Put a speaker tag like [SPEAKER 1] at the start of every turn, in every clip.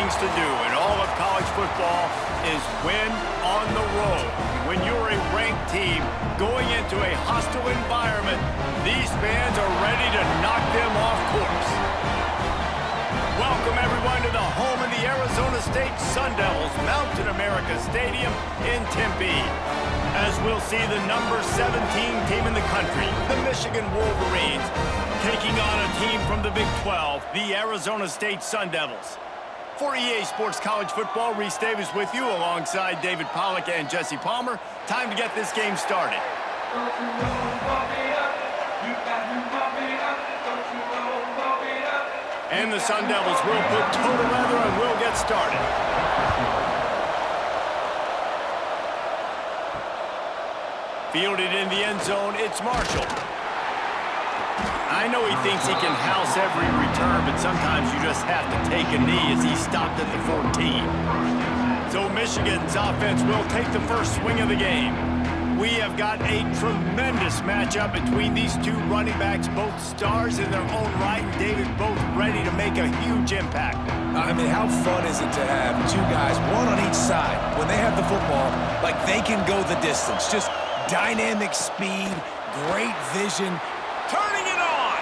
[SPEAKER 1] things to do in all of college football is win on the road. When you're a ranked team going into a hostile environment, these fans are ready to knock them off course. Welcome, everyone, to the home of the Arizona State Sun Devils, Mountain America Stadium in Tempe. As we'll see the number 17 team in the country, the Michigan Wolverines, taking on a team from the Big 12, the Arizona State Sun Devils. For EA Sports College Football, Reese Davis with you alongside David Pollack and Jesse Palmer. Time to get this game started. And the Sun Devils will put total leather and will get started. Fielded in the end zone, it's Marshall. I know he thinks he can house every return, but sometimes you just have to take a knee as he stopped at the 14. So Michigan's offense will take the first swing of the game. We have got a tremendous matchup between these two running backs, both stars in their own right, and David both ready to make a huge impact.
[SPEAKER 2] I mean, how fun is it to have two guys, one on each side, when they have the football, like they can go the distance. Just dynamic speed, great vision.
[SPEAKER 1] Turning it on!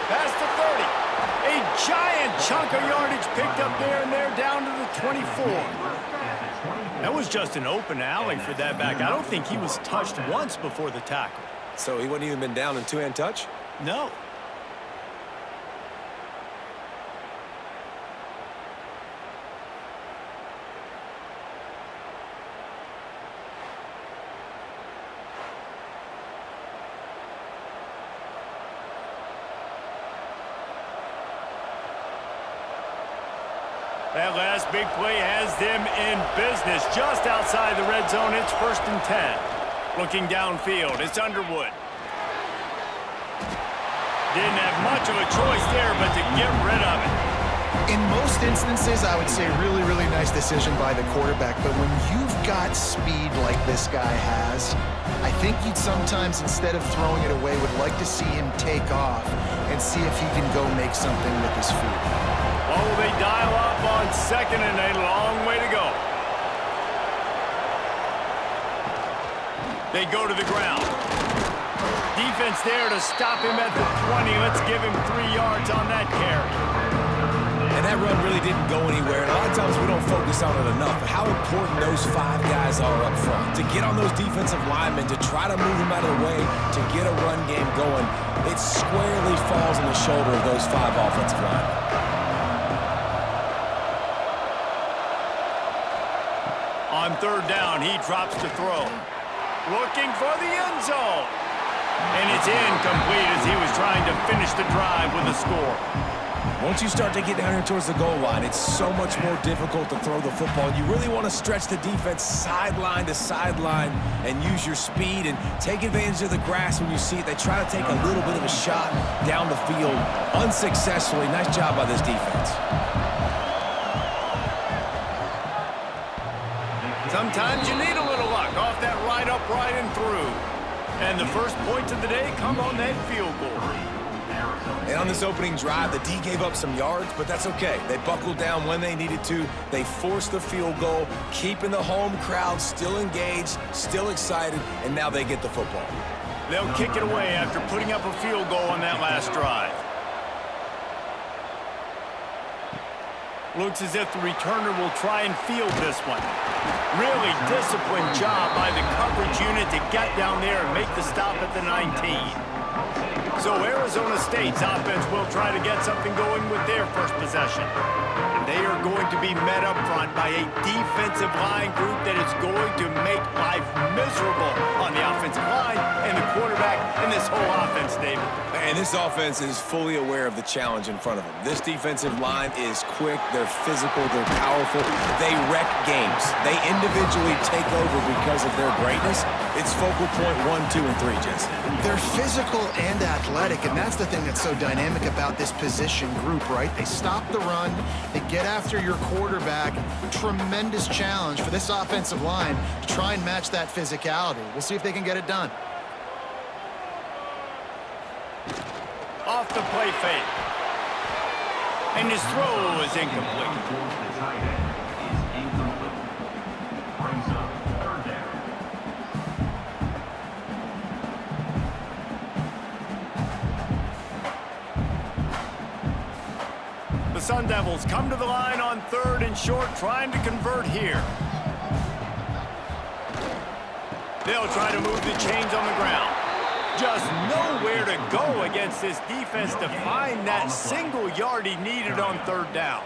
[SPEAKER 1] Past the 30. A giant chunk of yardage picked up there, and they're down to the 24. That was just an open alley for that back. I don't think he was touched once before the tackle.
[SPEAKER 2] So he wouldn't even been down in two-hand touch?
[SPEAKER 1] No. That last big play has them in business just outside the red zone. It's 1st and 10. Looking downfield, it's Underwood. Didn't have much of a choice there, but to get rid of it.
[SPEAKER 3] In most instances, I would say really, really nice decision by the quarterback. But when you've got speed like this guy has, I think you'd sometimes, instead of throwing it away, would like to see him take off and see if he can go make something with his feet.
[SPEAKER 1] Oh, they dial up on 2nd and a long way to go. They go to the ground. Defense there to stop him at the 20. Let's give him 3 yards on that carry.
[SPEAKER 2] And that run really didn't go anywhere. And a lot of times we don't focus on it enough. But how important those 5 guys are up front. To get on those defensive linemen, to try to move them out of the way, to get a run game going, it squarely falls on the shoulder of those 5 offensive linemen.
[SPEAKER 1] On 3rd down, he drops to throw. Looking for the end zone. And it's incomplete as he was trying to finish the drive with a score.
[SPEAKER 2] Once you start to get down here towards the goal line, it's so much more difficult to throw the football. You really want to stretch the defense sideline to sideline and use your speed and take advantage of the grass when you see it. They try to take a little bit of a shot down the field unsuccessfully. Nice job by this defense.
[SPEAKER 1] Sometimes you need a little luck off that right upright and through. And the first points of the day come on that field goal.
[SPEAKER 2] And on this opening drive, the D gave up some yards, but that's okay. They buckled down when they needed to. They forced the field goal, keeping the home crowd still engaged, still excited, and now they get the football.
[SPEAKER 1] They'll kick it away after putting up a field goal on that last drive. Looks as if the returner will try and field this one. Really disciplined job by the coverage unit to get down there and make the stop at the 19. So Arizona State's offense will try to get something going with their first possession. And they are going to be met up front by a defensive line group that is going to make life miserable on the offensive line and the quarterback and this whole offense, David.
[SPEAKER 2] And this offense is fully aware of the challenge in front of them. This defensive line is quick, they're physical, they're powerful. They wreck games. They individually take over because of their greatness. It's focal point 1, 2, and 3, Jesse.
[SPEAKER 3] They're physical and athletic, and that's the thing that's so dynamic about this position group, right? They stop the run, they get after your quarterback. Tremendous challenge for this offensive line to try and match that physicality. We'll see if they can get it done.
[SPEAKER 1] Off the play fake. And his throw is incomplete. The Sun Devils come to the line on 3rd and short, trying to convert here. They'll try to move the chains on the ground. Just nowhere to go against this defense to find that single yard he needed on 3rd down.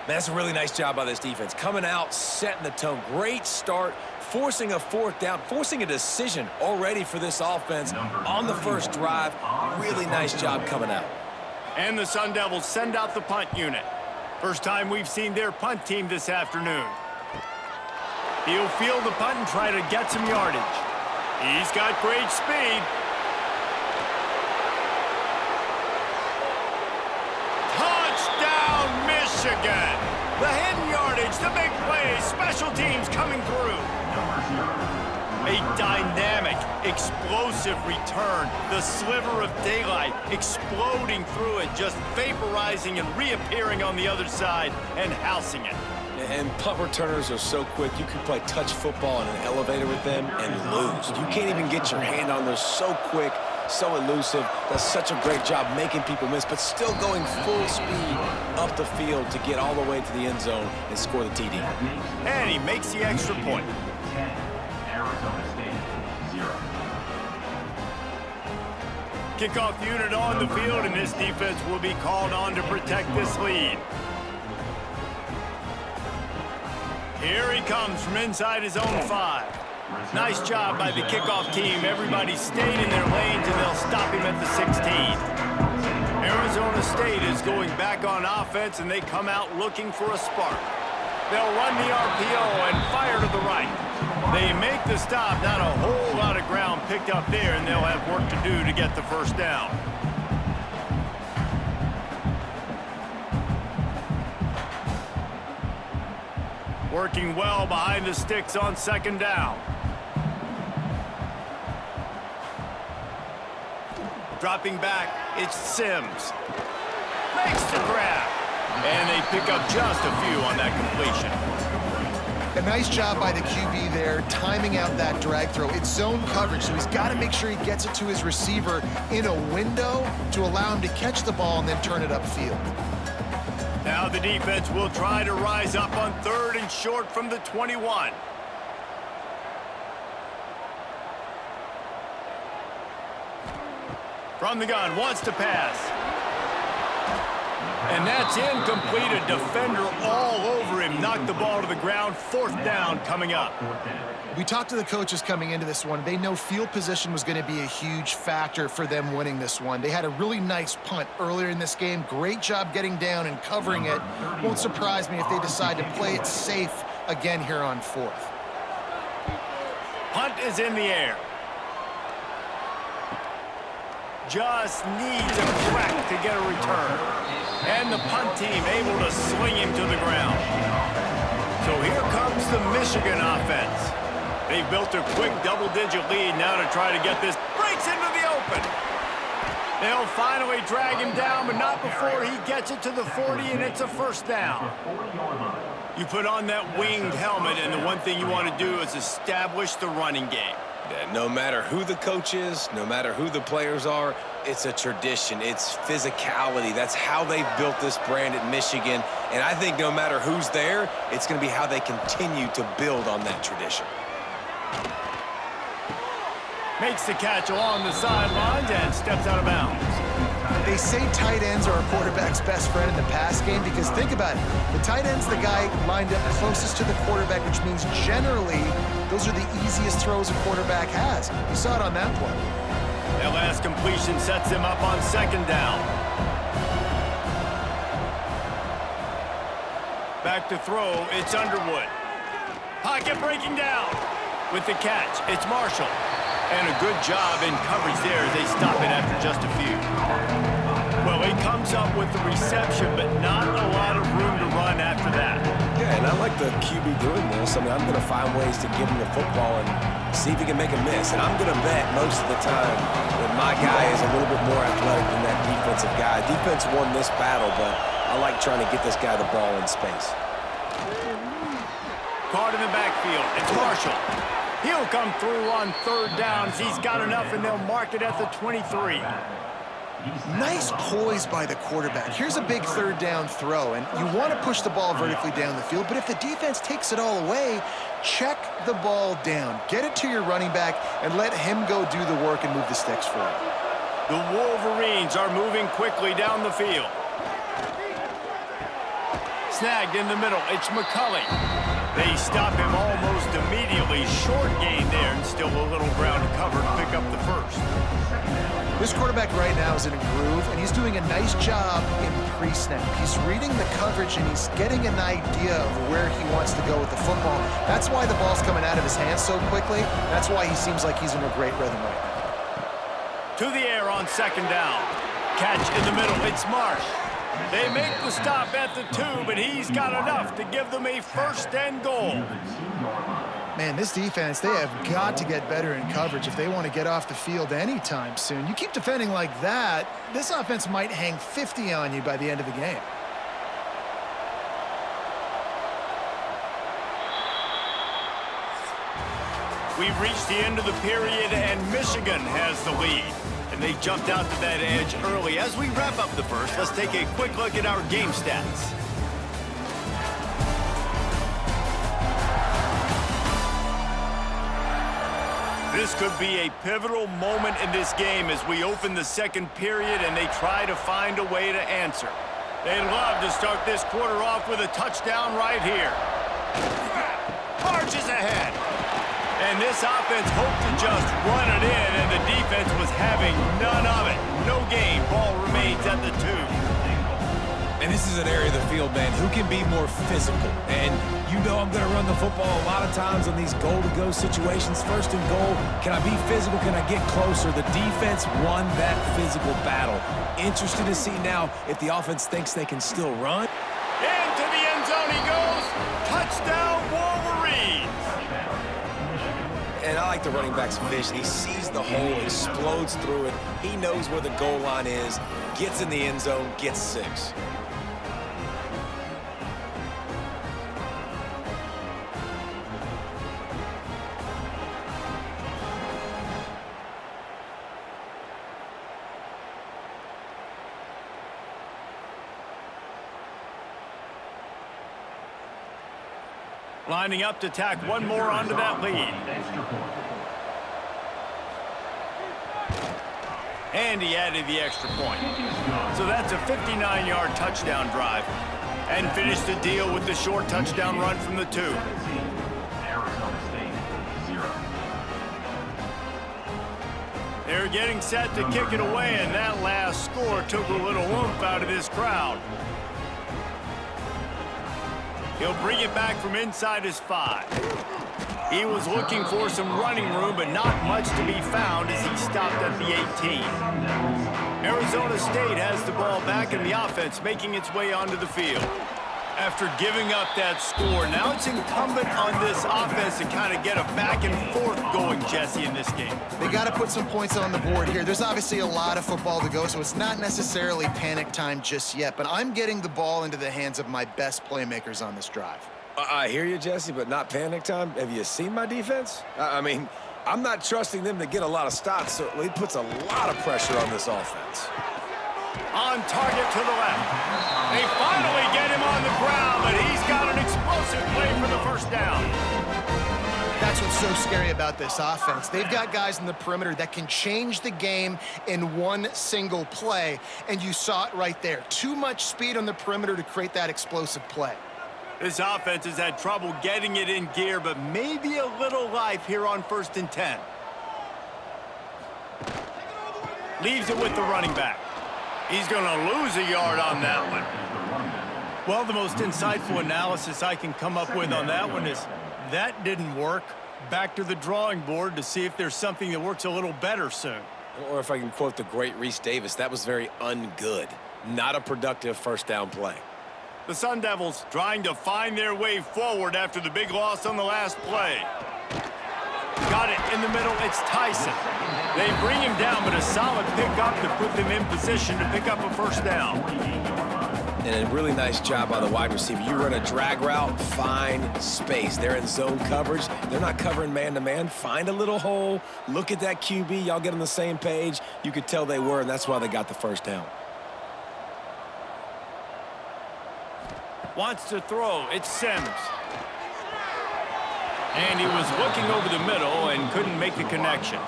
[SPEAKER 2] That's a really nice job by this defense. Coming out, setting the tone. Great start, forcing a 4th down, forcing a decision already for this offense on the first drive. Really nice job coming out.
[SPEAKER 1] And the Sun Devils send out the punt unit. First time we've seen their punt team this afternoon. He'll field the punt and try to get some yardage. He's got great speed. Touchdown, Michigan! The hidden yardage, the big play, special teams coming through. A dynamic, explosive return. The sliver of daylight exploding through it, just vaporizing and reappearing on the other side and housing it.
[SPEAKER 2] And punt returners are so quick. You can play touch football in an elevator with them and lose. You can't even get your hand on those. So quick, so elusive. Does such a great job making people miss, but still going full speed up the field to get all the way to the end zone and score the TD.
[SPEAKER 1] And he makes the extra point. Kickoff unit on the field, and this defense will be called on to protect this lead. Here he comes from inside his own 5. Nice job by the kickoff team. Everybody stayed in their lanes, and they'll stop him at the 16. Arizona State is going back on offense, and they come out looking for a spark. They'll run the RPO and fire to the right. They make the stop. Not a whole lot of ground picked up there, and they'll have work to do to get the first down. Working well behind the sticks on 2nd down. Dropping back, it's Sims. Makes the grab. And they pick up just a few on that completion.
[SPEAKER 3] A nice job by the QB there, timing out that drag throw. It's zone coverage, so he's got to make sure he gets it to his receiver in a window to allow him to catch the ball and then turn it upfield.
[SPEAKER 1] Now the defense will try to rise up on 3rd and short from the 21. From the gun, wants to pass. And that's incomplete. A defender all over him. Knocked the ball to the ground. 4th down coming up.
[SPEAKER 3] We talked to the coaches coming into this one. They know field position was going to be a huge factor for them winning this one. They had a really nice punt earlier in this game. Great job getting down and covering it. Won't surprise me if they decide to play it safe again here on 4th.
[SPEAKER 1] Punt is in the air. Just needs a crack to get a return. And the punt team able to sling him to the ground. So here comes the Michigan offense. They've built a quick double-digit lead now to try to get this. Breaks into the open. They'll finally drag him down, but not before he gets it to the 40, and it's a 1st down. You put on that winged helmet, and the one thing you want to do is establish the running game.
[SPEAKER 2] No matter who the coach is, no matter who the players are, it's a tradition. It's physicality. That's how they've built this brand at Michigan. And I think no matter who's there, it's going to be how they continue to build on that tradition.
[SPEAKER 1] Makes the catch along the sidelines and steps out of bounds.
[SPEAKER 3] They say tight ends are a quarterback's best friend in the pass game because think about it. The tight end's the guy lined up closest to the quarterback, which means generally those are the easiest throws a quarterback has. You saw it on that play.
[SPEAKER 1] That last completion sets him up on 2nd down. Back to throw, it's Underwood. Pocket breaking down. With the catch, it's Marshall. And a good job in coverage there as they stop it after just a few. Well, he comes up with the reception, but not a lot of room to run after that.
[SPEAKER 2] Yeah, and I like like the QB doing this, I mean, I'm going to find ways to give him the football and see if he can make a miss. And I'm going to bet most of the time that my guy is a little bit more athletic than that defensive guy. Defense won this battle, but I like trying to get this guy the ball in space.
[SPEAKER 1] Caught in the backfield. It's Marshall. He'll come through on third downs. He's got enough, and they'll mark it at the 23.
[SPEAKER 3] Nice poise by the quarterback. Here's a big third down throw, and you want to push the ball vertically down the field, but if the defense takes it all away, check the ball down. Get it to your running back and let him go do the work and move the sticks for you.
[SPEAKER 1] The Wolverines are moving quickly down the field. Snagged in the middle. It's McCulley. They stop him almost immediately. Short gain there, and still a little ground cover to pick up the first.
[SPEAKER 3] This quarterback right now is in a groove, and he's doing a nice job in pre-snap. He's reading the coverage, and he's getting an idea of where he wants to go with the football. That's why the ball's coming out of his hands so quickly. That's why he seems like he's in a great rhythm right now.
[SPEAKER 1] To the air on second down. Catch in the middle. It's Marsh. They make the stop at the 2, but he's got enough to give them a first and goal.
[SPEAKER 3] Man, this defense, they have got to get better in coverage if they want to get off the field anytime soon. You keep defending like that, this offense might hang 50 on you by the end of the game.
[SPEAKER 1] We've reached the end of the period, and Michigan has the lead. And they jumped out to that edge early. As we wrap up the first, let's take a quick look at our game stats. This could be a pivotal moment in this game as we open the second period and they try to find a way to answer. They'd love to start this quarter off with a touchdown right here. Marches ahead. And this offense hoped to just run it in, and the defense was having none of it. No gain. Ball remains at the 2.
[SPEAKER 2] And this is an area of the field, man, who can be more physical. And you know I'm going to run the football a lot of times on these goal-to-go situations. First and goal, can I be physical? Can I get closer? The defense won that physical battle. Interested to see now if the offense thinks they can still run.
[SPEAKER 1] Into the end zone he goes. Touchdown, Wolverines.
[SPEAKER 2] And I like the running back's vision. He sees the hole, explodes through it. He knows where the goal line is, gets in the end zone, gets 6.
[SPEAKER 1] Lining up to tack one more onto that lead. And he added the extra point. So that's a 59-yard touchdown drive. And finished the deal with the short touchdown run from the 2. They're getting set to kick it away, and that last score took a little oomph out of this crowd. He'll bring it back from inside his 5. He was looking for some running room, but not much to be found as he stopped at the 18. Arizona State has the ball back, and the offense making its way onto the field. After giving up that score, now it's incumbent on this offense to kind of get a back and forth going, Jesse, in this game.
[SPEAKER 3] They got to put some points on the board here. There's obviously a lot of football to go, so it's not necessarily panic time just yet, but I'm getting the ball into the hands of my best playmakers on this drive.
[SPEAKER 2] I hear you, Jesse, but not panic time. Have you seen my defense? I mean, I'm not trusting them to get a lot of stops, so it puts a lot of pressure on this offense.
[SPEAKER 1] On target to the left. They finally get him on the ground, but he's got an explosive play for the first down.
[SPEAKER 3] That's what's so scary about this offense. They've got guys in the perimeter that can change the game in one single play, and you saw it right there. Too much speed on the perimeter to create that explosive play.
[SPEAKER 1] This offense has had trouble getting it in gear, but maybe a little life here on 1st and 10. Leaves it with the running back. He's going to lose a yard on that one. Well, the most insightful analysis I can come up with on that one is that didn't work. Back to the drawing board to see if there's something that works a little better soon.
[SPEAKER 2] Or if I can quote the great Reese Davis, that was very ungood. Not a productive first down play.
[SPEAKER 1] The Sun Devils trying to find their way forward after the big loss on the last play. Got it in the middle. It's Tyson. They bring him down, but a solid pickup to put them in position to pick up a first down.
[SPEAKER 2] And a really nice job by the wide receiver. You run a drag route, find space. They're in zone coverage. They're not covering man-to-man. Find a little hole. Look at that QB. Y'all get on the same page. You could tell they were, and that's why they got the first down.
[SPEAKER 1] Wants to throw. It's Sims. And he was looking over the middle and couldn't make the connection.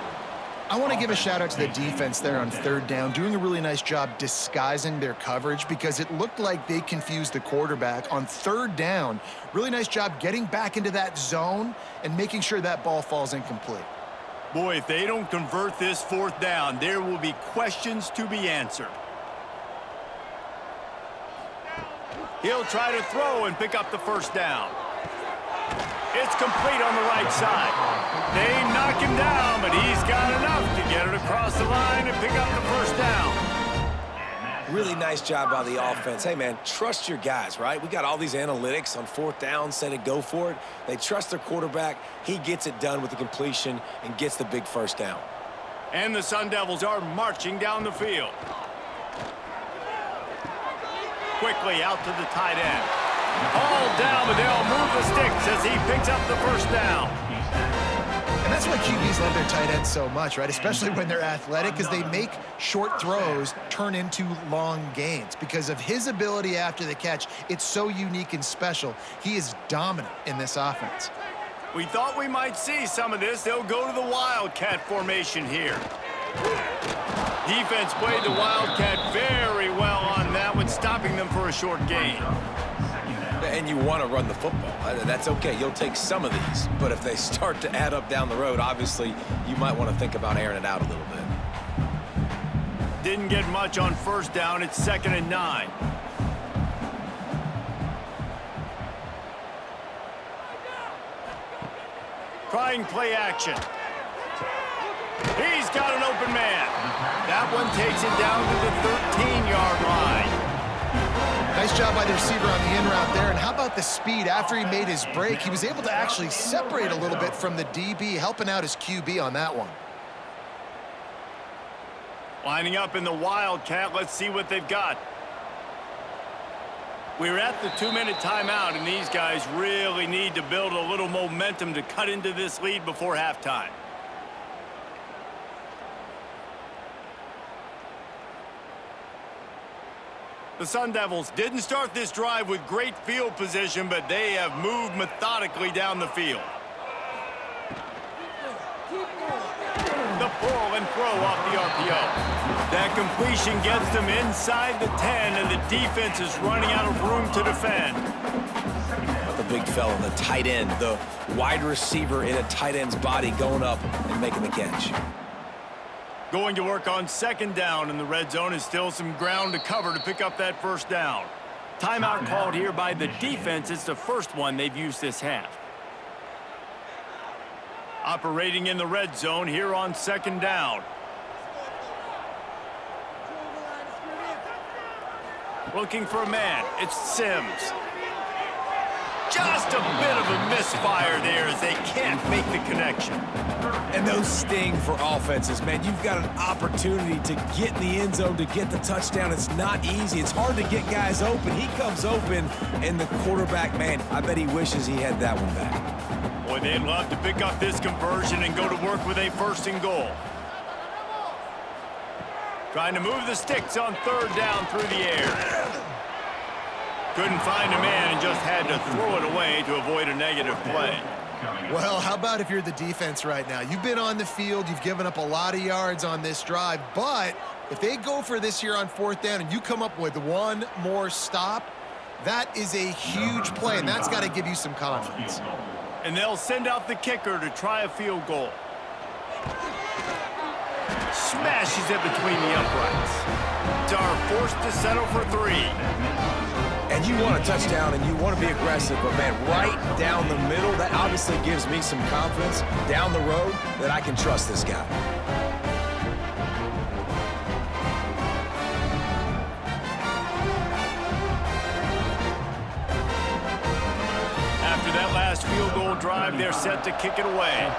[SPEAKER 3] I want to give a shout out to the defense there on third down, doing a really nice job disguising their coverage because it looked like they confused the quarterback on third down. Really nice job getting back into that zone and making sure that ball falls incomplete.
[SPEAKER 1] Boy, if they don't convert this fourth down, there will be questions to be answered. He'll try to throw and pick up the first down. It's complete on the right side. They knock him down, but he's got enough to get it across the line and pick up the first down.
[SPEAKER 2] Really nice job by the offense. Hey, man, trust your guys, right? We got all these analytics on fourth down, said it, go for it. They trust their quarterback. He gets it done with the completion and gets the big first down.
[SPEAKER 1] And the Sun Devils are marching down the field. Quickly out to the tight end. All down, but they'll move the sticks as he picks up the first down.
[SPEAKER 3] And that's why QBs love their tight ends so much, right? Especially when they're athletic, because they make short throws turn into long gains. Because of his ability after the catch, it's so unique and special. He is dominant in this offense.
[SPEAKER 1] We thought we might see some of this. They'll go to the Wildcat formation here. Defense played the Wildcat very well on that one, stopping them for a short gain.
[SPEAKER 2] And you want to run the football. That's okay. You'll take some of these. But if they start to add up down the road, obviously, you might want to think about airing it out a little bit.
[SPEAKER 1] Didn't get much on first down. It's 2nd and 9. Trying play action. He's got an open man. That one takes it down to the 13-yard line.
[SPEAKER 3] Nice job by the receiver on the in route there. And how about the speed? After he made his break, he was able to actually separate a little bit from the DB, helping out his QB on that one.
[SPEAKER 1] Lining up in the Wildcat. Let's see what they've got. We're at the 2-minute timeout, and these guys really need to build a little momentum to cut into this lead before halftime. The Sun Devils didn't start this drive with great field position, but they have moved methodically down the field. The pull and throw off the RPO. That completion gets them inside the 10, and the defense is running out of room to defend.
[SPEAKER 2] The big fella, the tight end, the wide receiver in a tight end's body going up and making the catch.
[SPEAKER 1] Going to work on 2nd down, and the red zone is still some ground to cover to pick up that first down. Timeout called here by the defense. It's the first one they've used this half. Operating in the red zone here on 2nd down. Looking for a man. It's Sims. Just a bit of a misfire there as they can't make the connection.
[SPEAKER 2] And those sting for offenses, man. You've got an opportunity to get in the end zone, to get the touchdown. It's not easy. It's hard to get guys open. He comes open, and the quarterback, man, I bet he wishes he had that one back.
[SPEAKER 1] Boy, they'd love to pick up this conversion and go to work with a 1st and goal. Trying to move the sticks on 3rd down through the air. Couldn't find a man and just had to throw it away to avoid a negative play.
[SPEAKER 3] Well, how about if you're the defense right now? You've been on the field, you've given up a lot of yards on this drive, but if they go for this here on 4th down and you come up with one more stop, that is a huge play, and that's got to give you some confidence.
[SPEAKER 1] And they'll send out the kicker to try a field goal. Smashes it between the uprights. Dar forced to settle for 3.
[SPEAKER 2] And you want a touchdown and you want to be aggressive, but man, right down the middle, that obviously gives me some confidence down the road that I can trust this guy.
[SPEAKER 1] final drive, they're set to kick it away.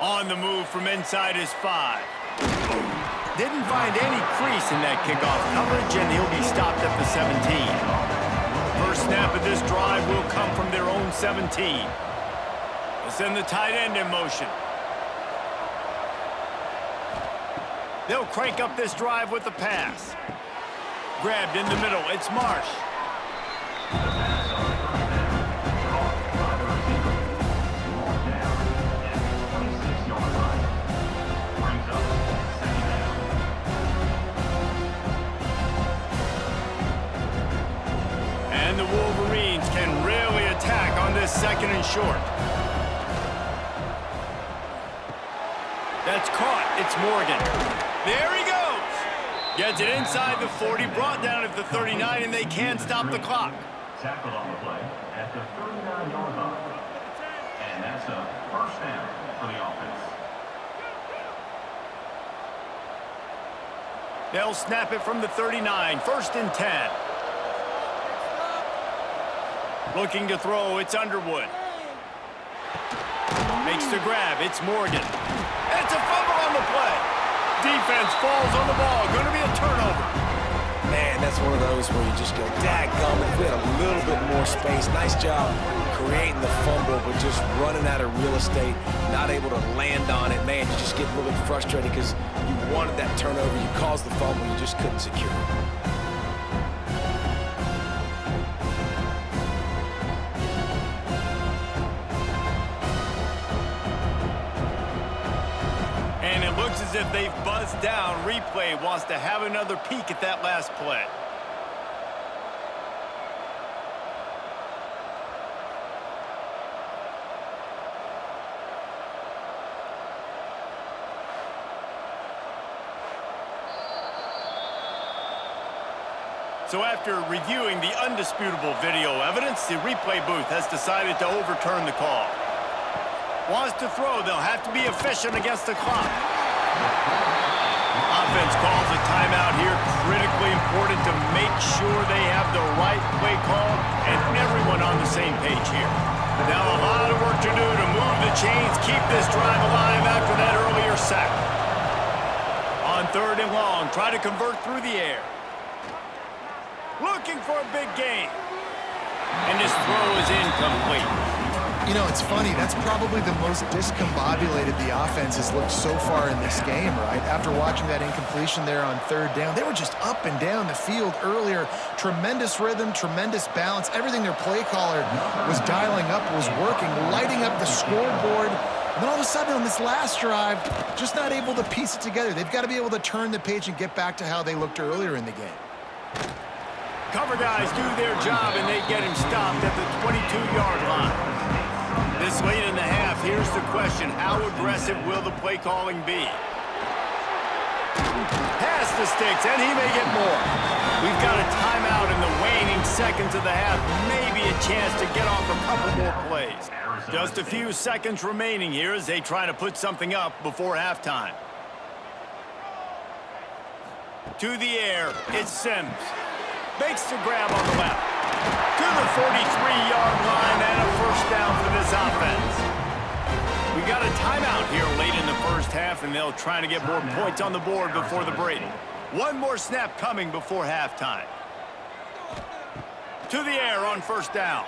[SPEAKER 1] On the move from inside his 5. Didn't find any crease in that kickoff coverage, and he'll be stopped at the 17. First snap of this drive will come from their own 17. They'll send the tight end in motion. They'll crank up this drive with the pass. Grabbed in the middle, it's Marsh. And the Wolverines can really attack on this second and short. That's caught. It's Morgan. There he goes. Gets it inside the 40, brought down at the 39, and they can't stop the clock.
[SPEAKER 4] Tackled on the play at the 39-yard line. And that's a first down for the offense.
[SPEAKER 1] They'll snap it from the 39, 1st and 10. Looking to throw, it's Underwood. Makes the grab, it's Morgan. It's a fumble on the play. Defense falls on the ball. Going to be a turnover.
[SPEAKER 2] Man, that's one of those where you just go, dadgum, if we had a little bit more space. Nice job creating the fumble, but just running out of real estate, not able to land on it. Man, you just get a little bit frustrated because you wanted that turnover. You caused the fumble. You just couldn't secure it.
[SPEAKER 1] Looks as if they've buzzed down. Replay wants to have another peek at that last play. So after reviewing the undisputable video evidence, the replay booth has decided to overturn the call. Wants to throw, they'll have to be efficient against the clock. Offense calls a timeout here. Critically important to make sure they have the right play call and everyone on the same page here. Now a lot of work to do to move the chains, keep this drive alive after that earlier sack. On 3rd and long, try to convert through the air. Looking for a big gain. And this throw is incomplete.
[SPEAKER 3] You know, it's funny. That's probably the most discombobulated the offense has looked so far in this game, right? After watching that incompletion there on 3rd down, they were just up and down the field earlier. Tremendous rhythm, tremendous balance. Everything their play caller was dialing up was working, lighting up the scoreboard. And then all of a sudden on this last drive, just not able to piece it together. They've got to be able to turn the page and get back to how they looked earlier in the game.
[SPEAKER 1] Cover guys do their job, and they get him stopped at the 22-yard line. This late in the half, here's the question. How aggressive will the play calling be? Pass the sticks, and he may get more. We've got a timeout in the waning seconds of the half. Maybe a chance to get off a couple more plays. Just a few seconds remaining here as they try to put something up before halftime. To the air, it's Sims. Makes the grab on the left. To the 43-yard line and a first down for this offense. We got a timeout here late in the first half, and they'll try to get more points on the board before the break. One more snap coming before halftime. To the air on 1st down.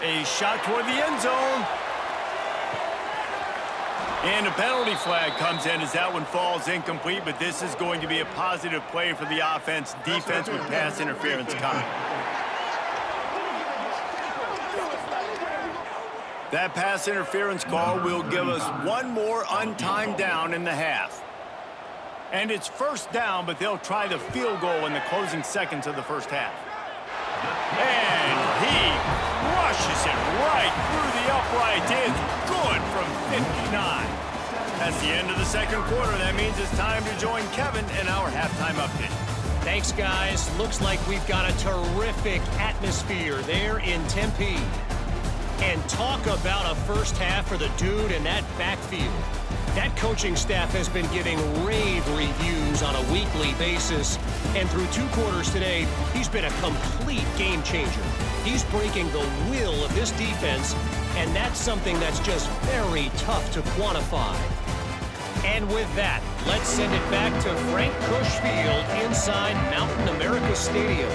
[SPEAKER 1] A shot toward the end zone. And a penalty flag comes in as that one falls incomplete, but this is going to be a positive play for the offense. Defense with pass interference coming. That pass interference call will give us one more untimed down in the half. And it's 1st down, but they'll try the field goal in the closing seconds of the first half. And he rushes it right through the upright. It's good from 59. That's the end of the second quarter. That means it's time to join Kevin in our halftime update.
[SPEAKER 5] Thanks, guys. Looks like we've got a terrific atmosphere there in Tempe. And talk about a first half for the dude in that backfield. That coaching staff has been giving rave reviews on a weekly basis. And through 2 quarters today, he's been a complete game changer. He's breaking the will of this defense, and that's something that's just very tough to quantify. And with that, let's send it back to Frank Kush Field inside Mountain America Stadium.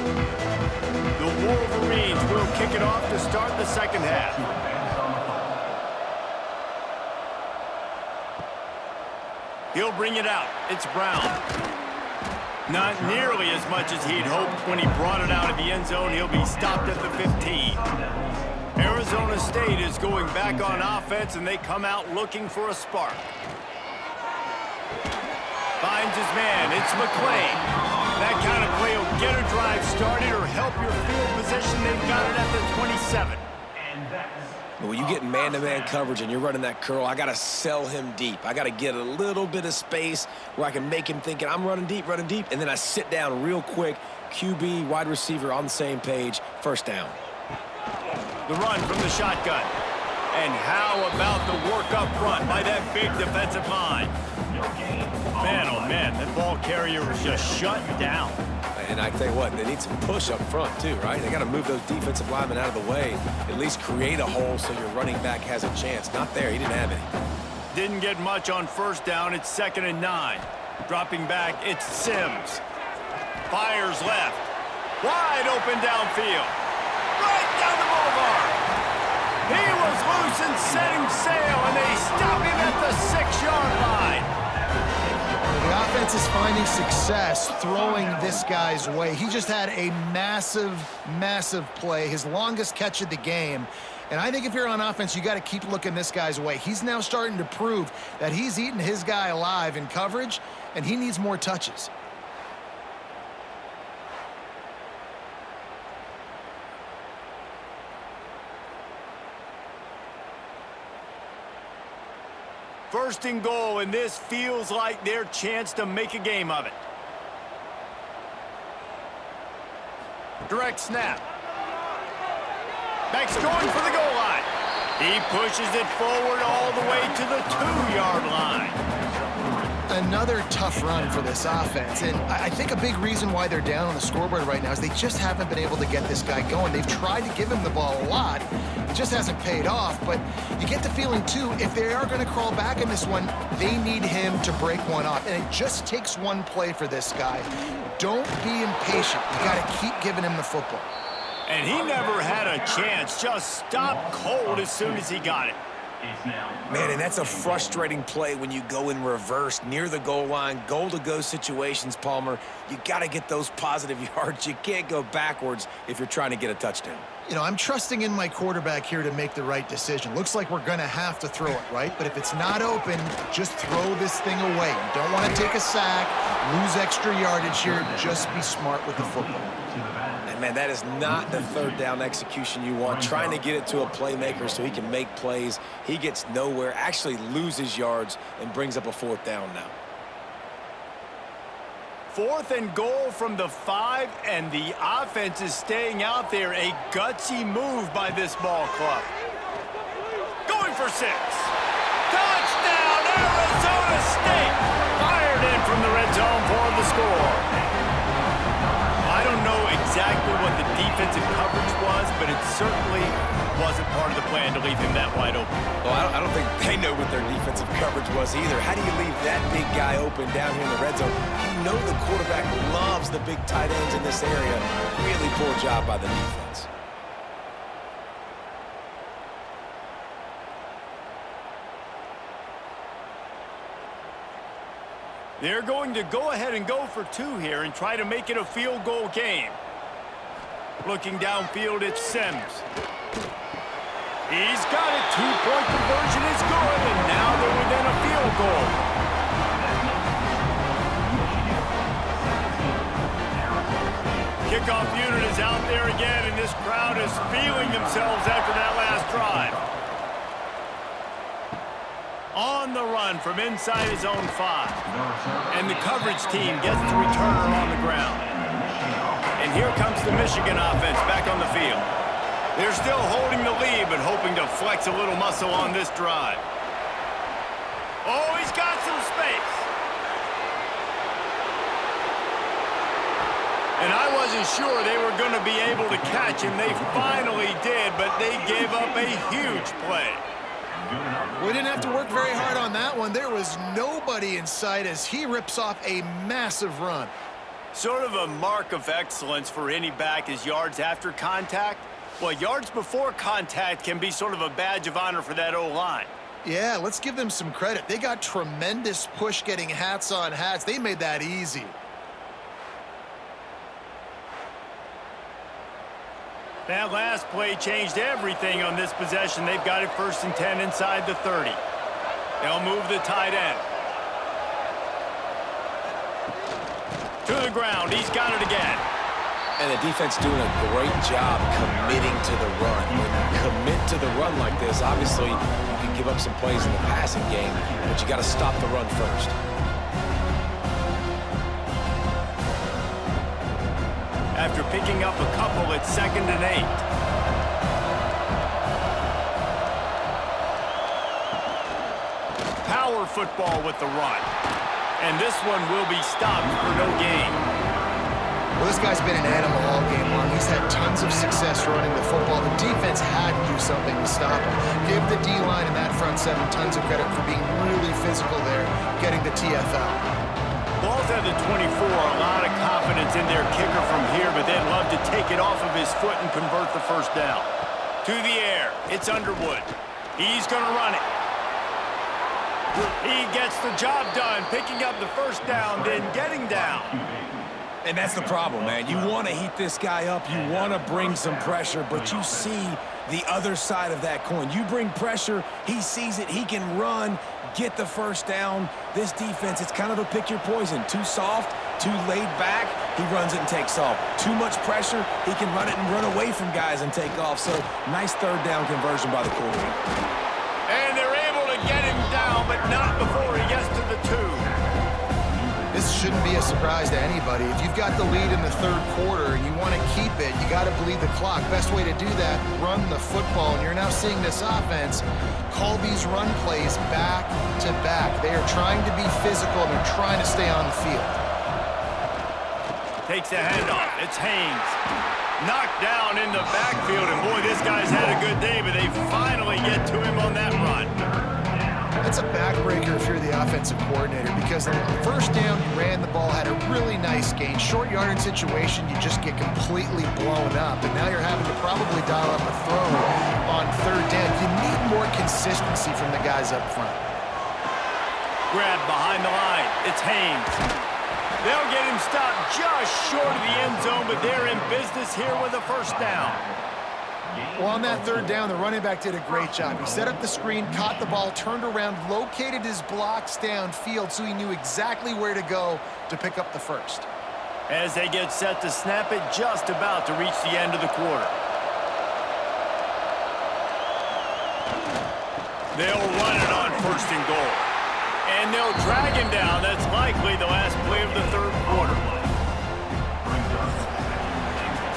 [SPEAKER 1] The Wolverines will kick it off to start the second half. He'll bring it out. It's Brown. Not nearly as much as he'd hoped when he brought it out of the end zone. He'll be stopped at the 15. Arizona State is going back on offense, and they come out looking for a spark. Finds his man. It's McClain. That kind of play will get a drive started or help your field position. They've got it at the 27.
[SPEAKER 2] But when you get man-to-man coverage and you're running that curl, I got to sell him deep. I got to get a little bit of space where I can make him thinking I'm running deep, and then I sit down real quick. QB, wide receiver on the same page. First down.
[SPEAKER 1] The run from the shotgun. And how about the work up front by that big defensive line? Man, oh man, that ball carrier was just shut down.
[SPEAKER 2] And I tell you what, they need some push up front too, right? They got to move those defensive linemen out of the way, at least create a hole so your running back has a chance. Not there, he didn't have any.
[SPEAKER 1] Didn't get much on first down. It's 2nd and 9. Dropping back, it's Sims. Fires left. Wide open downfield. Right down the boulevard. He was loose and setting sail, and they stop him at the 6-yard line.
[SPEAKER 3] The offense is finding success throwing this guy's way. He just had a massive, massive play, his longest catch of the game. And I think if you're on offense, you got to keep looking this guy's way. He's now starting to prove that he's eating his guy alive in coverage, and he needs more touches.
[SPEAKER 1] First and goal, and this feels like their chance to make a game of it. Direct snap. Back's going for the goal line. He pushes it forward all the way to the 2-yard line.
[SPEAKER 3] Another tough run for this offense, and I think a big reason why they're down on the scoreboard right now is they just haven't been able to get this guy going. They've tried to give him the ball a lot. It just hasn't paid off, but you get the feeling, too, if they are going to crawl back in this one, they need him to break one off, and it just takes one play for this guy. Don't be impatient. You got to keep giving him the football.
[SPEAKER 1] And he never had a chance, just stopped cold as soon as he got it.
[SPEAKER 2] Man, and that's a frustrating play when you go in reverse near the goal line, goal-to-go situations, Palmer. You got to get those positive yards. You can't go backwards if you're trying to get a touchdown.
[SPEAKER 3] You know, I'm trusting in my quarterback here to make the right decision. Looks like we're going to have to throw it, right? But if it's not open, just throw this thing away. You don't want to take a sack, lose extra yardage here. Just be smart with the football.
[SPEAKER 2] And, man, that is not the third down execution you want. Trying to get it to a playmaker so he can make plays. He gets nowhere, actually loses yards, and brings up a 4th down now.
[SPEAKER 1] 4th and goal from the 5, and the offense is staying out there. A gutsy move by this ball club. Going for 6. Touchdown, Arizona State! Fired in from the red zone for the score. I don't know exactly what the defensive coverage was, but it certainly wasn't part of the plan to leave him that wide open.
[SPEAKER 2] Well, I don't think they know what their defensive coverage was either. How do you leave that big guy open down here in the red zone? You know the quarterback loves the big tight ends in this area. Really poor job by the defense.
[SPEAKER 1] They're going to go ahead and go for 2 here and try to make it a field goal game. Looking downfield, it's Sims. He's got it. 2-point conversion is good, and now they're within a field goal. Kickoff unit is out there again, and this crowd is feeling themselves after that last drive. On the run from inside his own 5. And the coverage team gets the returner on the ground. And here comes the Michigan offense back on the field. They're still holding the lead, but hoping to flex a little muscle on this drive. Oh, he's got some space. And I wasn't sure they were going to be able to catch him. They finally did, but they gave up a huge play.
[SPEAKER 3] We didn't have to work very hard on that one. There was nobody in sight as he rips off a massive run.
[SPEAKER 1] Sort of a mark of excellence for any back is yards after contact. Well, yards before contact can be sort of a badge of honor for that O-line.
[SPEAKER 3] Yeah, let's give them some credit. They got tremendous push getting hats on hats. They made that easy.
[SPEAKER 1] That last play changed everything on this possession. They've got it 1st and 10 inside the 30. They'll move the tight end. To the ground. He's got it again.
[SPEAKER 2] And the defense doing a great job committing to the run. When you commit to the run like this, obviously you can give up some plays in the passing game, but you got to stop the run first.
[SPEAKER 1] After picking up a couple, it's 2nd and 8. Power football with the run. And this one will be stopped for no gain.
[SPEAKER 3] Well, this guy's been an animal all game long. He's had tons of success running the football. The defense had to do something to stop him. Give the D-line and that front seven tons of credit for being really physical there, getting the TFL.
[SPEAKER 1] Ball's at the 24, a lot of confidence in their kicker from here, but they'd love to take it off of his foot and convert the first down. To the air, it's Underwood. He's going to run it. He gets the job done, picking up the first down, then getting down.
[SPEAKER 2] And that's the problem, man. You want to heat this guy up. You want to bring some pressure, but you see the other side of that coin. You bring pressure, he sees it, he can run, get the first down. This defense, it's kind of a pick your poison. Too soft, too laid back, he runs it and takes off. Too much pressure, he can run it and run away from guys and take off. So, nice 3rd down conversion by the quarterback.
[SPEAKER 1] And they're able to get him down, but not before he gets to the 2.
[SPEAKER 3] This shouldn't be a surprise to anybody. If you've got the lead in the 3rd quarter and you want to keep it, you got to bleed the clock. Best way to do that, run the football. And you're now seeing this offense call these run plays back to back. They are trying to be physical, and they're trying to stay on the field.
[SPEAKER 1] Takes the handoff. It's Haynes. Knocked down in the backfield, and boy, this guy's had a good day, but they finally get to him on that run.
[SPEAKER 3] That's a backbreaker if you're the offensive coordinator, because the first down you ran the ball, had a really nice gain. Short yardage situation, you just get completely blown up, and now you're having to probably dial up a throw on 3rd down. You need more consistency from the guys up front.
[SPEAKER 1] Grab behind the line. It's Haynes. They'll get him stopped just short of the end zone, but they're in business here with a first down.
[SPEAKER 3] Well, on that 3rd down, the running back did a great job. He set up the screen, caught the ball, turned around, located his blocks downfield so he knew exactly where to go to pick up the first.
[SPEAKER 1] As they get set to snap it, just about to reach the end of the quarter. They'll run it on 1st and goal. And they'll drag him down. That's likely the last play of the 3rd quarter.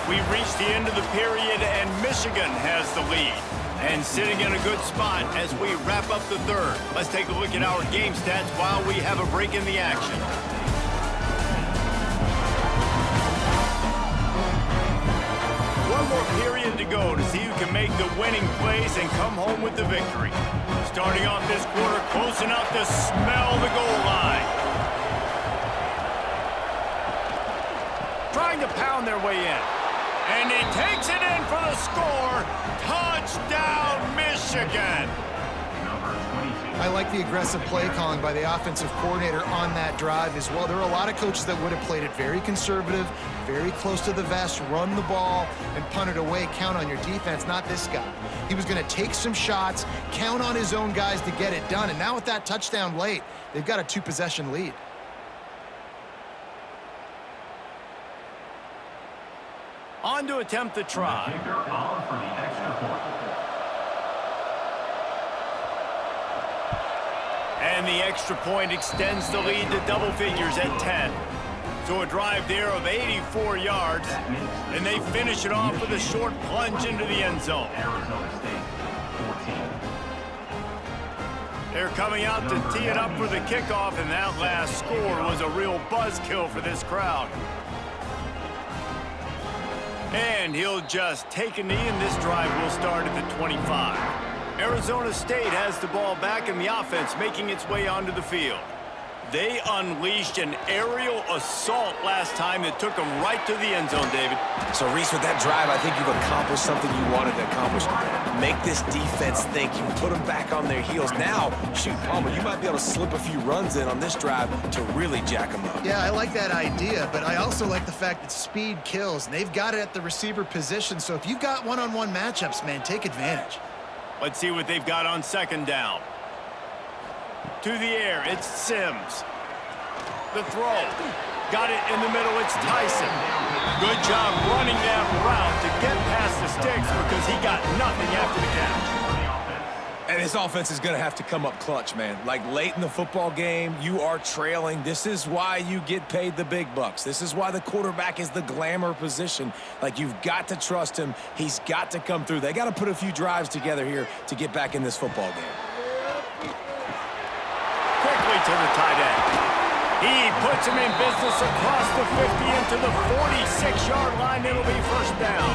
[SPEAKER 1] We've reached the end of the period, and Michigan has the lead. And sitting in a good spot as we wrap up the 3rd. Let's take a look at our game stats while we have a break in the action. One more period to go to see who can make the winning plays and come home with the victory. Starting off this quarter, close enough to smell the goal line. Trying to pound their way in. And he takes it in for the score. Touchdown, Michigan.
[SPEAKER 3] I like the aggressive play calling by the offensive coordinator on that drive as well. There are a lot of coaches that would have played it very conservative, very close to the vest, run the ball, and punt it away. Count on your defense, not this guy. He was going to take some shots, count on his own guys to get it done. And now with that touchdown late, they've got a 2-possession lead.
[SPEAKER 1] On to attempt the try. And the extra point extends the lead to double figures at 10. So a drive there of 84 yards, and they finish it off with a short plunge into the end zone. They're coming out to tee it up for the kickoff, and that last score was a real buzzkill for this crowd. And he'll just take a knee, and this drive will start at the 25. Arizona State has the ball back, and the offense making its way onto the field. They unleashed an aerial assault last time that took them right to the end zone, David.
[SPEAKER 2] So, Reese, with that drive, I think you've accomplished something you wanted to accomplish. Make this defense think. You put them back on their heels. Now, shoot, Palmer, you might be able to slip a few runs in on this drive to really jack them up.
[SPEAKER 3] Yeah, I like that idea, but I also like the fact that speed kills. And they've got it at the receiver position, so if you've got one-on-one matchups, man, take advantage.
[SPEAKER 1] Let's see what they've got on second down. To the air, it's Sims. The throw. Got it in the middle, it's Tyson. Good job running that route to get past the sticks because he got nothing after the catch.
[SPEAKER 2] And his offense is going to have to come up clutch, man. Like late in the football game, you are trailing. This is why you get paid the big bucks. This is why the quarterback is the glamour position. Like, you've got to trust him. He's got to come through. They got to put a few drives together here to get back in this football game.
[SPEAKER 1] Quickly to the tight end. He puts him in business across the 50 into the 46-yard line. It'll be first down.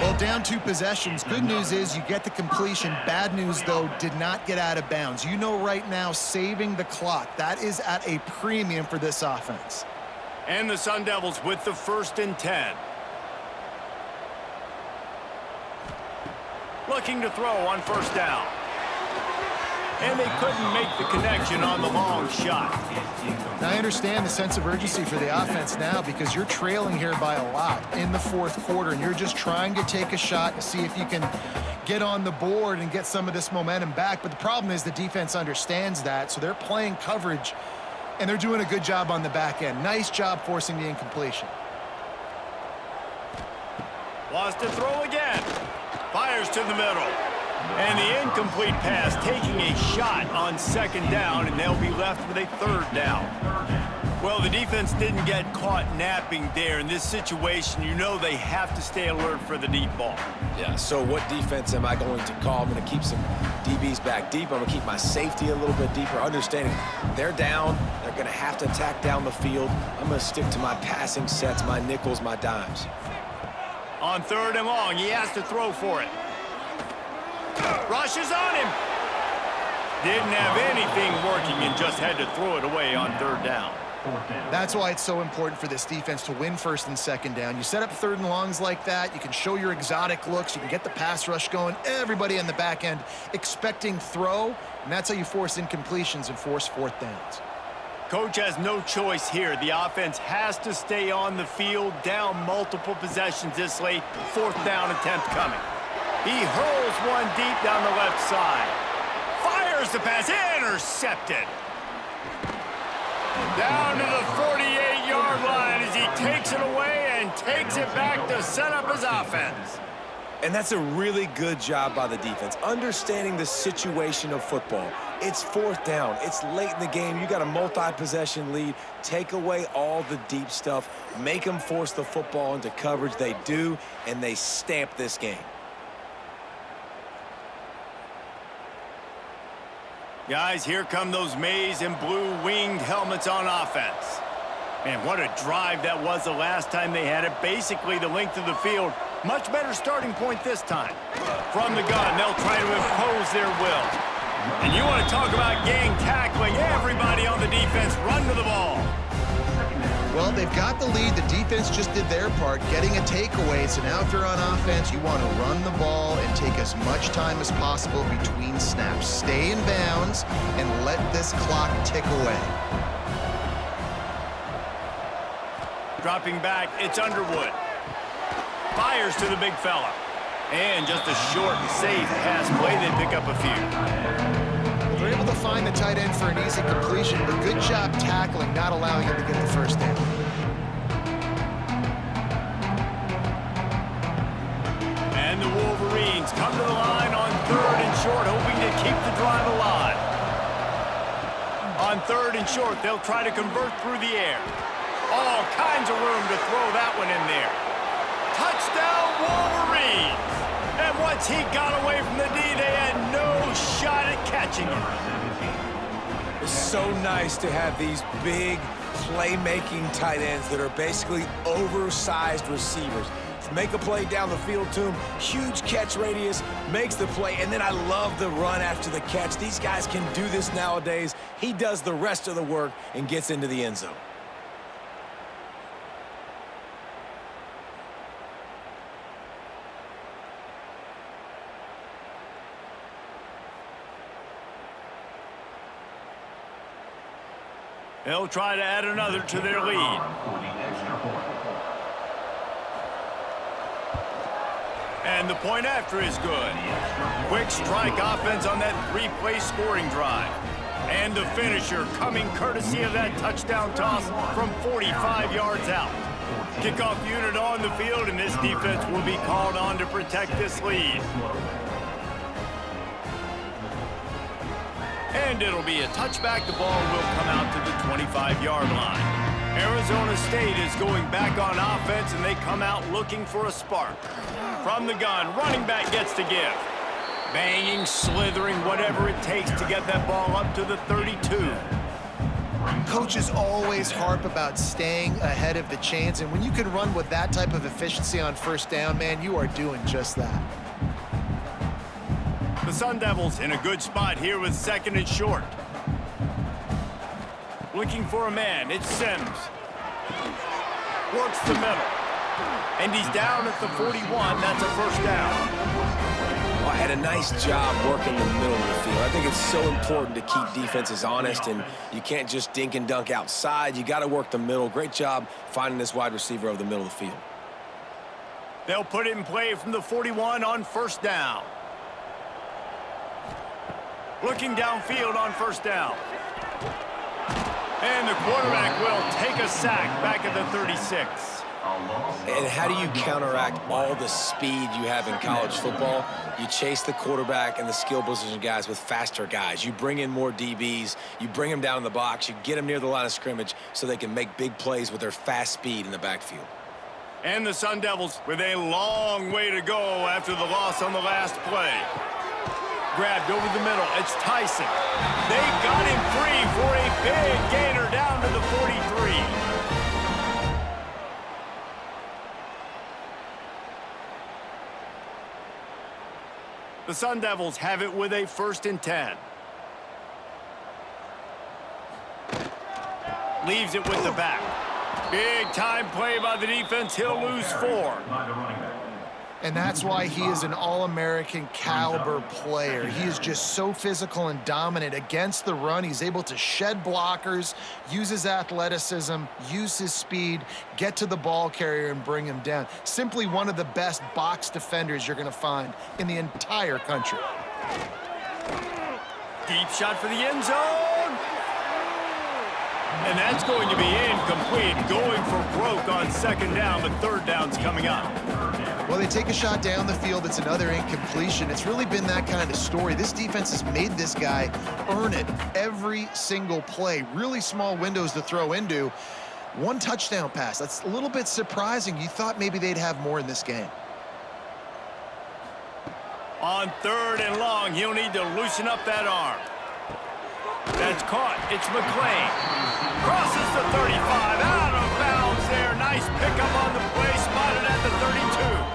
[SPEAKER 3] Well, down 2 possessions. Good news is you get the completion. Bad news, though, did not get out of bounds. You know right now, saving the clock, that is at a premium for this offense.
[SPEAKER 1] And the Sun Devils with the 1st and 10. Looking to throw on first down. And they couldn't make the connection on the long shot.
[SPEAKER 3] Now, I understand the sense of urgency for the offense now because you're trailing here by a lot in the 4th quarter, and you're just trying to take a shot to see if you can get on the board and get some of this momentum back. But the problem is the defense understands that, so they're playing coverage, and they're doing a good job on the back end. Nice job forcing the incompletion.
[SPEAKER 1] Wants to throw again. Fires to the middle. And the incomplete pass taking a shot on second down, and they'll be left with a 3rd down. Well, the defense didn't get caught napping there. In this situation, you know they have to stay alert for the deep ball.
[SPEAKER 2] Yeah, so what defense am I going to call? I'm going to keep some DBs back deep. I'm going to keep my safety a little bit deeper, understanding they're down. They're going to have to attack down the field. I'm going to stick to my passing sets, my nickels, my dimes.
[SPEAKER 1] On 3rd and long, he has to throw for it. Rushes on him. Didn't have anything working and just had to throw it away on 3rd down.
[SPEAKER 3] That's why it's so important for this defense to win 1st and 2nd down. You set up 3rd and longs like that, you can show your exotic looks, you can get the pass rush going, everybody in the back end expecting throw, and that's how you force incompletions and force 4th downs.
[SPEAKER 1] Coach has no choice here. The offense has to stay on the field, down multiple possessions this late. 4th down attempt coming. He hurls one deep down the left side. Fires the pass, intercepted. Down to the 48-yard line as he takes it away and takes it back to set up his offense.
[SPEAKER 2] And that's a really good job by the defense, understanding the situation of football. It's 4th down. It's late in the game. You got a multi-possession lead. Take away all the deep stuff. Make them force the football into coverage. They do, and they stamp this game.
[SPEAKER 1] Guys, here come those maize and blue winged helmets on offense. Man, what a drive that was the last time they had it. Basically the length of the field. Much better starting point this time. From the gun, they'll try to impose their will. And you want to talk about gang tackling. Everybody on the defense run to the ball.
[SPEAKER 3] Well, they've got the lead. The defense just did their part, getting a takeaway. So now if you're on offense, you want to run the ball and take as much time as possible between snaps. Stay in bounds and let this clock tick away.
[SPEAKER 1] Dropping back, it's Underwood. Fires to the big fella. And just a short and safe pass play. They pick up a few.
[SPEAKER 3] They're able to find the tight end for an easy completion, but good job tackling, not allowing him to get the 1st down.
[SPEAKER 1] And the Wolverines come to the line on 3rd and short, hoping to keep the drive alive. On 3rd and short, they'll try to convert through the air. All kinds of room to throw that one in there. Touchdown, Wolverines! And once he got away from the D, they had no shot at catching him.
[SPEAKER 2] It's so nice to have these big playmaking tight ends that are basically oversized receivers. Make a play down the field to him, huge catch radius, makes the play, and then I love the run after the catch. These guys can do this nowadays. He does the rest of the work and gets into the end zone.
[SPEAKER 1] They'll try to add another to their lead. And the point after is good. Quick strike offense on that three-play scoring drive. And the finisher coming courtesy of that touchdown toss from 45 yards out. Kickoff unit on the field, and this defense will be called on to protect this lead. And it'll be a touchback. The ball will come out to the 25-yard line. Arizona State is going back on offense, and they come out looking for a spark. From the gun, running back gets to give. Banging, slithering, whatever it takes to get that ball up to the 32.
[SPEAKER 3] Coaches always harp about staying ahead of the chains, and when you can run with that type of efficiency on first down, man, you are doing just that.
[SPEAKER 1] The Sun Devils in a good spot here with 2nd and short. Looking for a man, it's Sims. Works the middle. And he's down at the 41, that's a first down.
[SPEAKER 2] Well, had a nice job working the middle of the field. I think it's so important to keep defenses honest, and you can't just dink and dunk outside. You got to work the middle. Great job finding this wide receiver over the middle of the field.
[SPEAKER 1] They'll put it in play from the 41 on first down. Looking downfield on first down. And the quarterback will take a sack back at the 36.
[SPEAKER 2] And how do you counteract all the speed you have in college football? You chase the quarterback and the skill position guys with faster guys. You bring in more DBs. You bring them down in the box. You get them near the line of scrimmage so they can make big plays with their fast speed in the backfield.
[SPEAKER 1] And the Sun Devils with a long way to go after the loss on the last play. Grabbed over the middle. It's Tyson. They got him free for a big gainer down to the 43. The Sun Devils have it with a 1st and 10. Leaves it with the back. Big time play by the defense. He'll lose 4.
[SPEAKER 3] And that's why he is an All-American caliber player. He is just so physical and dominant against the run. He's able to shed blockers, use his athleticism, use his speed, get to the ball carrier and bring him down. Simply one of the best box defenders you're going to find in the entire country.
[SPEAKER 1] Deep shot for the end zone. And that's going to be incomplete. Going for broke on 2nd down, but 3rd down's coming up.
[SPEAKER 3] Well, they take a shot down the field. It's another incompletion. It's really been that kind of story. This defense has made this guy earn it every single play. Really small windows to throw into. 1 touchdown pass. That's a little bit surprising. You thought maybe they'd have more in this game.
[SPEAKER 1] On 3rd and long, he'll need to loosen up that arm. That's caught. It's McClain. Crosses the 35. Out of bounds there. Nice pickup on the play. Spotted at the 32.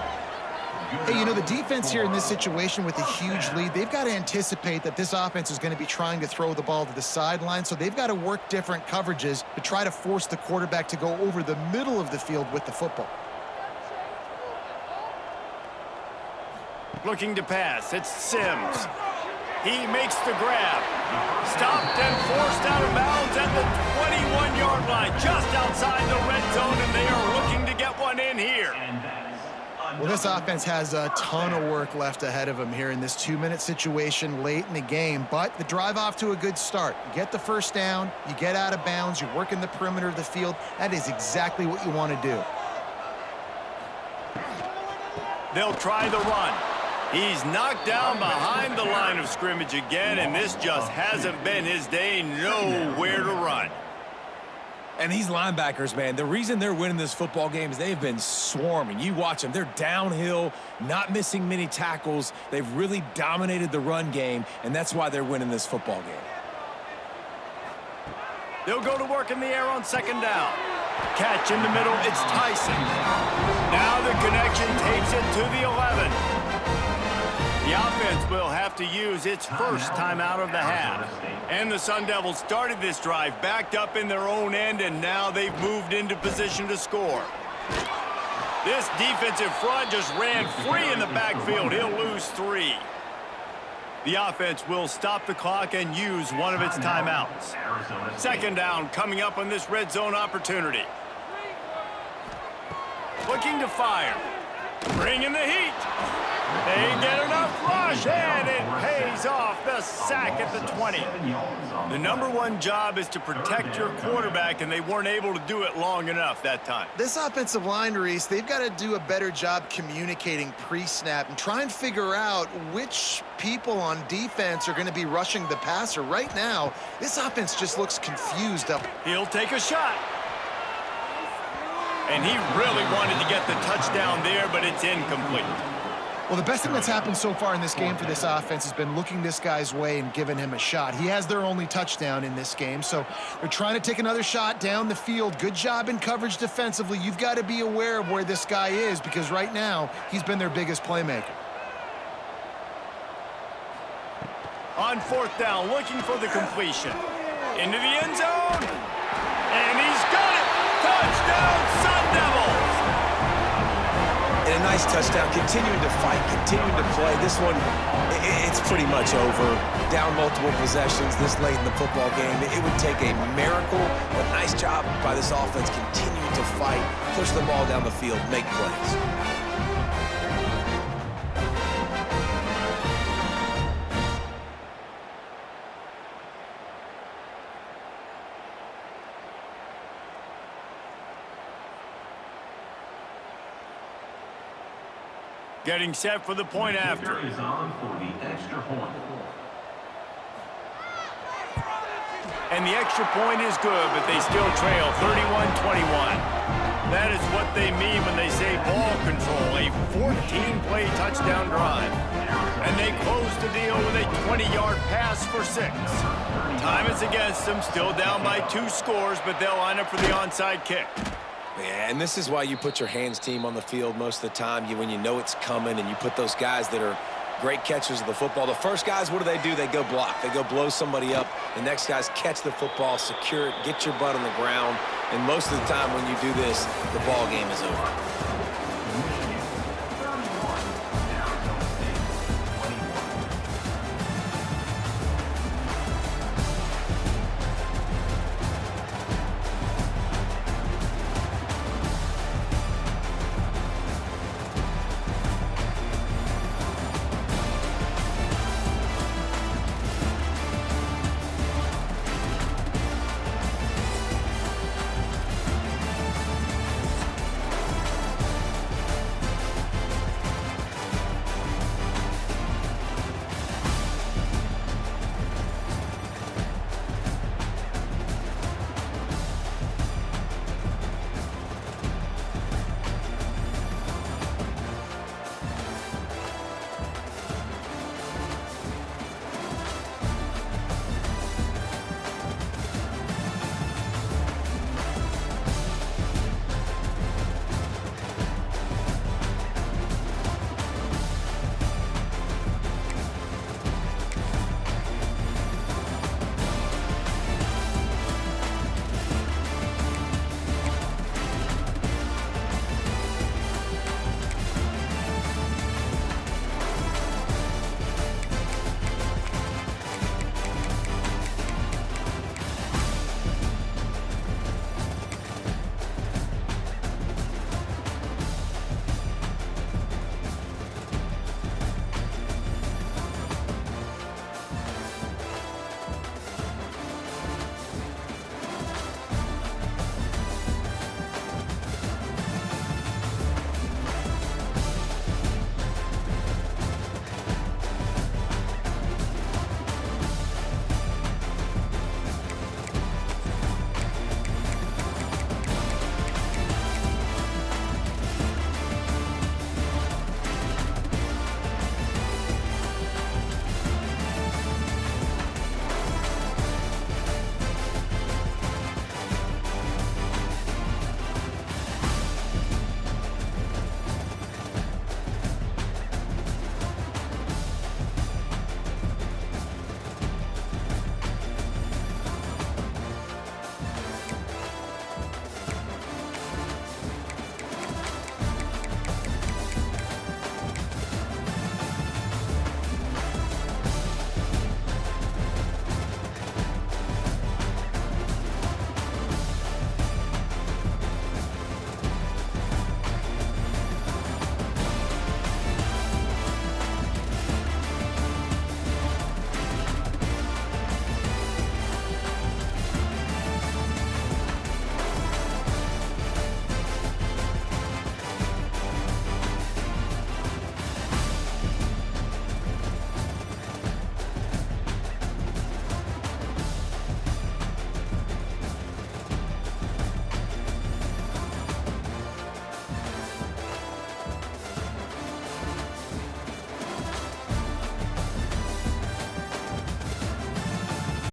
[SPEAKER 3] Hey, you know, the defense here in this situation with a huge lead, they've got to anticipate that this offense is going to be trying to throw the ball to the sideline, so they've got to work different coverages to try to force the quarterback to go over the middle of the field with the football.
[SPEAKER 1] Looking to pass. It's Sims. He makes the grab. Stopped and forced out of bounds at the 21-yard line, just outside the red zone, and they are looking to get one in here.
[SPEAKER 3] Well, this offense has a ton of work left ahead of them here in this 2-minute situation late in the game, but the drive off to a good start. You get the first down, you get out of bounds, you're working the perimeter of the field. That is exactly what you want to do.
[SPEAKER 1] They'll try the run. He's knocked down behind the line of scrimmage again, and this just hasn't been his day. Nowhere to run.
[SPEAKER 2] And these linebackers, man, the reason they're winning this football game is they've been swarming. You watch them. They're downhill, not missing many tackles. They've really dominated the run game, and that's why they're winning this football game.
[SPEAKER 1] They'll go to work in the air on second down. Catch in the middle, it's Tyson. Now the connection takes it to the 11. The offense will have to use its first timeout of the half. And the Sun Devils started this drive backed up in their own end, and now they've moved into position to score. This defensive front just ran free in the backfield. He'll lose 3. The offense will stop the clock and use one of its timeouts. Second down coming up on this red zone opportunity. Looking to fire. Bringing the heat. They get enough rush, and it pays off. The sack at the 20. The #1 job is to protect your quarterback, and they weren't able to do it long enough that time.
[SPEAKER 3] This offensive line, Reese, they've got to do a better job communicating pre-snap and try and figure out which people on defense are going to be rushing the passer. Right now, this offense just looks confused up.
[SPEAKER 1] He'll take a shot. And he really wanted to get the touchdown there, but it's incomplete.
[SPEAKER 3] Well, the best thing that's happened so far in this game for this offense has been looking this guy's way and giving him a shot. He has their only touchdown in this game, so they're trying to take another shot down the field. Good job in coverage defensively. You've got to be aware of where this guy is because right now he's been their biggest playmaker.
[SPEAKER 1] On fourth down, looking for the completion. Into the end zone. And he's got it. Touchdown, Sun Devils.
[SPEAKER 2] And a nice touchdown, continuing to fight, continuing to play. This one, it's pretty much over. Down multiple possessions this late in the football game. It would take a miracle, but nice job by this offense continuing to fight, push the ball down the field, make plays.
[SPEAKER 1] Getting set for the point after.
[SPEAKER 4] Kicker is on for the extra point.
[SPEAKER 1] And the extra point is good, but they still trail 31-21. That is what they mean when they say ball control, a 14-play touchdown drive. And they close the deal with a 20-yard pass for 6. Time is against them, still down by 2 scores, but they'll line up for the onside kick.
[SPEAKER 2] Yeah, and this is why you put your hands team on the field most of the time. When you know it's coming and you put those guys that are great catchers of the football. The first guys, what do? They go block. They go blow somebody up. The next guys catch the football, secure it, get your butt on the ground. And most of the time when you do this, the ball game is over.